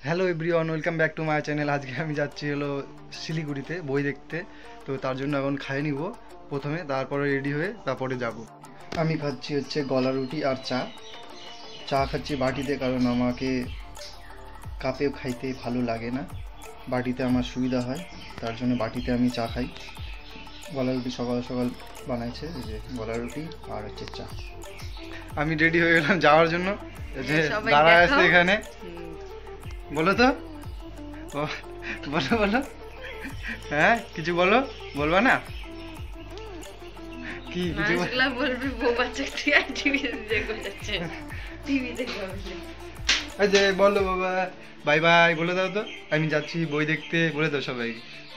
Hello everyone, welcome back to my channel. আজকে আমি যাচ্ছি হলো শিলিগুড়িতে বই দেখতে। তো তার জন্য এখন খাই নিব প্রথমে, তারপরে রেডি হয়ে তারপরে যাব। আমি খাচ্ছি হচ্ছে গলা রুটি আর চা খাচ্ছি বাটিতে, কারণ আমাকে কাপে খাইতে ভালো লাগে না, বাটিতে আমার সুবিধা হয়, তার জন্য বাটিতে আমি চা খাই। গলা রুটি সকাল সকাল বানাইছে, এই যে গলা রুটি আর হচ্ছে চা। আমি রেডি হয়ে গেলাম যাওয়ার জন্য, যে দাঁড়ায় আছে এখানে। বলো তো, বলো বলো, হ্যাঁ কিছু বলো, বলবা না কি? কিছু বলবি বউ বাচ্চা টিভি দেখতে যাচ্ছে, টিভি দেখতে এই যে বলো বাবা বাই বাই বলে দাও তো। আমি যাচ্ছি বই দেখতে বলে দাও সবাই,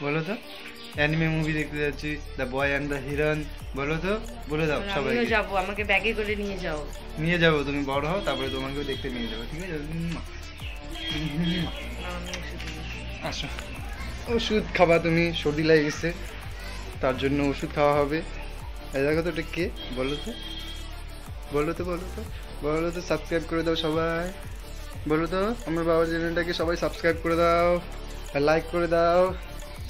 বলো তো। অ্যানিমে মুভি দেখতে যাচ্ছি, দ্য বয় অ্যান্ড দ্য হিরন, বলো তো, বলে দাও সবাই। আমিও যাব, আমাকে ব্যাগে করে নিয়ে যাও। নিয়ে যাবো, তুমি বড় হও তারপরে তোমাকেও দেখতে নিয়ে যাবো, ঠিক আছে? আসো, ওষুধ খাবা তুমি, সর্দি লেগে গেছে, তার জন্য ওষুধ খাওয়া হবে। এই দেখো তো, এটা কে? বলো তো, বলো তো, বলো তো, বলো তো। সাবস্ক্রাইব করে দাও সবাই, বলো তো। আমার বাবার চ্যানেলটাকে সবাই সাবস্ক্রাইব করে দাও, আর লাইক করে দাও,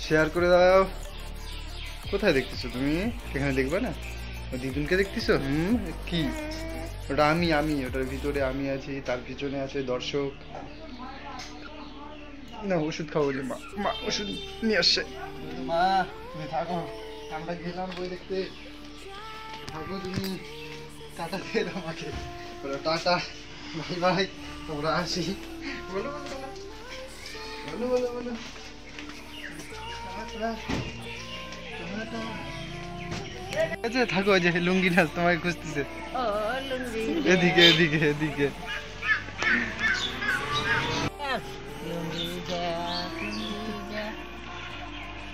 শেয়ার করে দাও। কোথায় দেখতেছো তুমি? এখানে দেখবা না? দিদুনকে দেখতেছো? কি ওটা? আমি ওটার ভিতরে আমি আছি, তার পিছনে আছে দর্শক। না, ওষুধ খাবো বলে মা ওষুধ নিয়ে আসছে। মা তুমি থাকো, আমরা গেলাম বই দেখতে, থাকো তুমি। টাটা দিয়ে দাও আমাকে, বলো টাটা, ভাই ভাই, তোমরা আসি। বলো বলো বলো বলো বলো, আচ্ছা থাকো, যে লুঙ্গি নাচ তোমাকে খুঁজতেছে, এদিকে এদিকে এদিকে।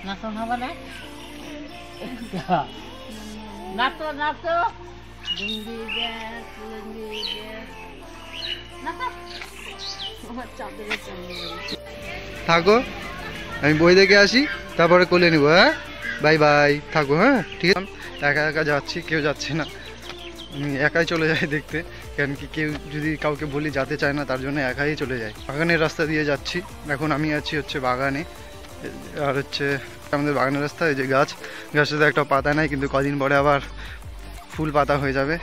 নাচন হবে না, নাচো নাচো, থাকো, আমি বই দেখে আসি, তারপরে কোলে নিবো। হ্যাঁ বাই বাই, থাকো। হ্যাঁ ঠিক আছে। একা একা যাচ্ছি, কেউ যাচ্ছে না, আমি একাই চলে যাই দেখতে। কারণ কি, কেউ যদি কাউকে বলি যেতে চায় না, তার জন্য একাই চলে যায়। বাগানের রাস্তা দিয়ে যাচ্ছি এখন, আমি আছি হচ্ছে বাগানে। আর হচ্ছে আমাদের বাগানের রাস্তা, এই যে গাছটাতে একটা পাতা নাই, কিন্তু কদিন পরে আবার ফুল পাতা হয়ে যাবে।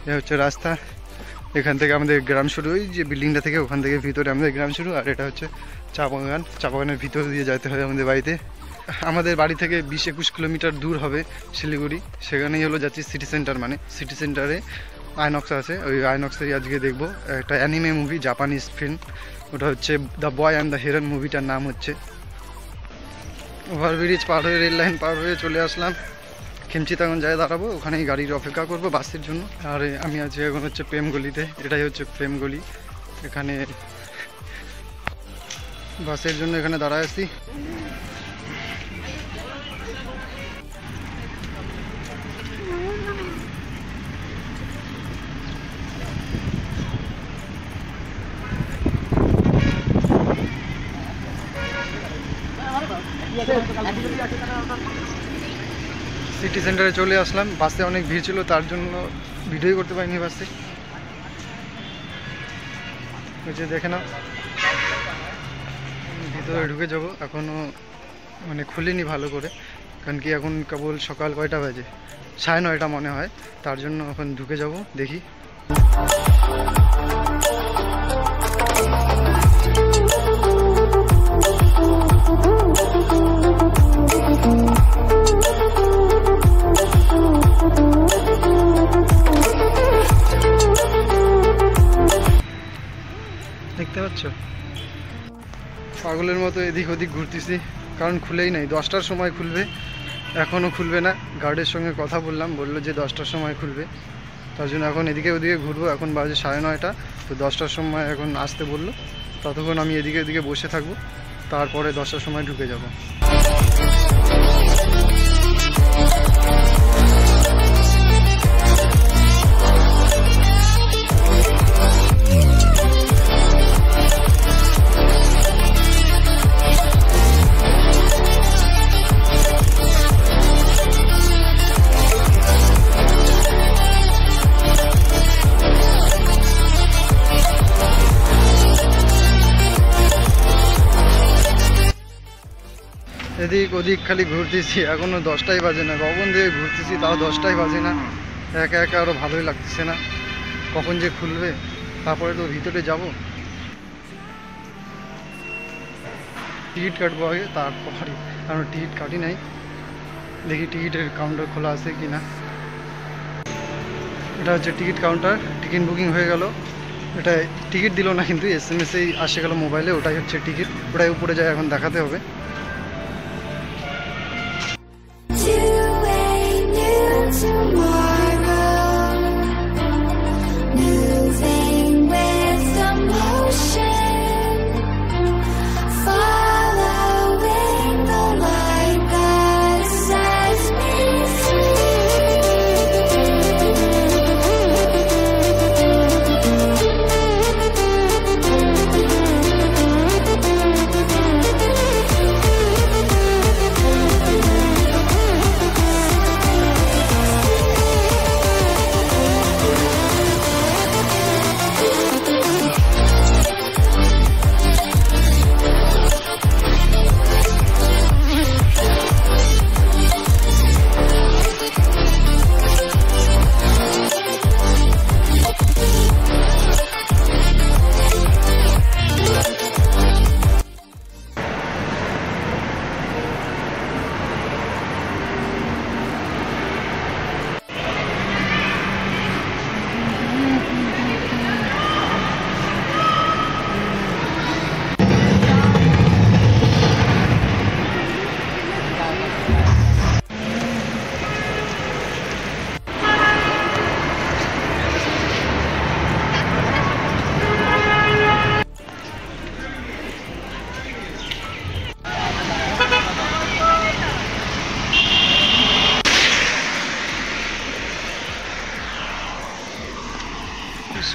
এ হচ্ছে রাস্তা, এখান থেকে আমাদের গ্রাম শুরু, ওই যে বিল্ডিংটা থেকে ওখান থেকে ভিতরে আমাদের গ্রাম শুরু। আর এটা হচ্ছে চা বাগানের ভিতর দিয়ে যেতে হয় আমাদের বাড়িতে। আমাদের বাড়ি থেকে 20-21 কিলোমিটার দূর হবে শিলিগুড়ি, সেখানেই হলো যাচ্ছি সিটি সেন্টার। মানে সিটি সেন্টারে আইনক্স আছে, ওই আইনক্সেই আজকে দেখবো একটা অ্যানিমে মুভি, জাপানিজ ফিল্ম। ওটা হচ্ছে দ্য বয় অ্যান্ড দ্য হিরন, মুভিটার নাম হচ্ছে। ওভারব্রিজ পার হয়ে, রেল লাইন পার হয়ে চলে আসলাম। খেমচিতাগঞ্জ যায় দাঁড়াবো, ওখানেই গাড়ির অপেক্ষা করবো বাসের জন্য। আর আমি আছি এখন হচ্ছে প্রেমগলিতে, এটাই হচ্ছে প্রেমগলি। এখানে বাসের জন্য এখানে দাঁড়ায় আছি। সিটি সেন্টারে চলে আসলাম, বাসে অনেক ভিড় ছিল, তার জন্য ভিডিওই করতে পারিনি বাসে। যে দেখে নাও, ভিতরে ঢুকে যাবো, এখনও মানে খুলিনি ভালো করে, কারণ কি এখন কেবল সকাল কয়টা বাজে, 9:30 মনে হয়, তার জন্য এখন ঢুকে যাব, দেখি। দেখতে পাচ্ছ, পাগলের মতো এদিক ওদিক ঘুরতেছি, কারণ খুলেই নাই। 10টার সময় খুলবে, এখনও খুলবে না। গার্ডের সঙ্গে কথা বললাম, বললো যে 10টার সময় খুলবে, তার জন্য এখন এদিকে ওদিকে ঘুরবো। এখন বাজে 9:30, তো 10টার সময় এখন আসতে বললো, ততক্ষণ আমি এদিকে ওদিকে বসে থাকবো, তারপরে 10টার সময় ঢুকে যাব। এদিক ওদিক খালি ঘুরতেছি, এখনো 10টাই বাজে না, কখন থেকে ঘুরতেছি তাও 10টাই বাজে না। একা একা আরও ভালোই লাগতেছে না, কখন যে খুলবে। তারপরে তো ভিতরে যাব, টিকিট কাটবো আগে, তারপরে কারণ টিকিট কাটি নাই। দেখি টিকিটের কাউন্টার খোলা আছে কি না। এটা হচ্ছে টিকিট কাউন্টার, টিকিট বুকিং হয়ে গেল। এটা টিকিট দিল না কিন্তু SMS-এই আসে গেল মোবাইলে, ওটাই হচ্ছে টিকিট, ওটাই উপরে যায় এখন দেখাতে হবে।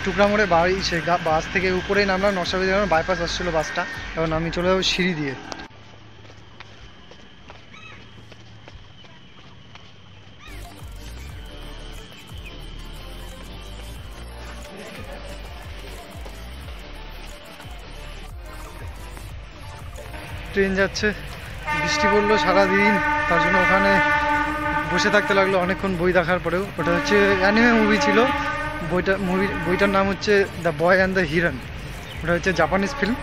টুকরা মোড়ে বাড়ি, সে বাস থেকে উপরেই নামলাম, নকশাবাড়ি বাইপাস আসছিল বাসটা। এখন আমি চলে যাবো সিঁড়ি দিয়ে। ট্রেন যাচ্ছে, বৃষ্টি পড়লো সারাদিন, তার জন্য ওখানে বসে থাকতে লাগলো অনেকক্ষণ বই দেখার পরেও। ওটা হচ্ছে অ্যানিমে মুভি ছিল, বইটার নাম হচ্ছে দ্য বয় অ্যান্ড দ্য হিরন। ওটা হচ্ছে জাপানিজ ফিল্ম,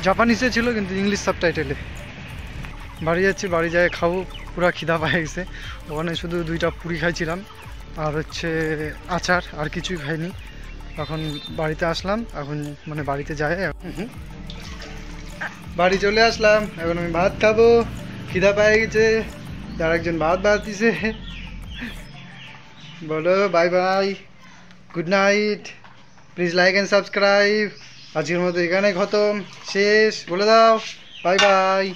জাপানিসে ছিল কিন্তু ইংলিশ সাবটাইটেলে। বাড়ি যাচ্ছি, বাড়ি যায় খাবো, পুরো খিদা পায়ে গেছে। ওখানে শুধু 2টা পুরি খাইছিলাম আর হচ্ছে আচার, আর কিছুই খাইনি। এখন বাড়িতে আসলাম, এখন মানে বাড়িতে যাই, বাড়ি চলে আসলাম। এখন আমি ভাত খাবো, খিদা পেয়ে গেছে। আর একজন ভাত দিছে। বলো bye bye, good night, please like and subscribe. আজকের মতো এখানে খতম, শেষ, বলে দাও বাই বাই।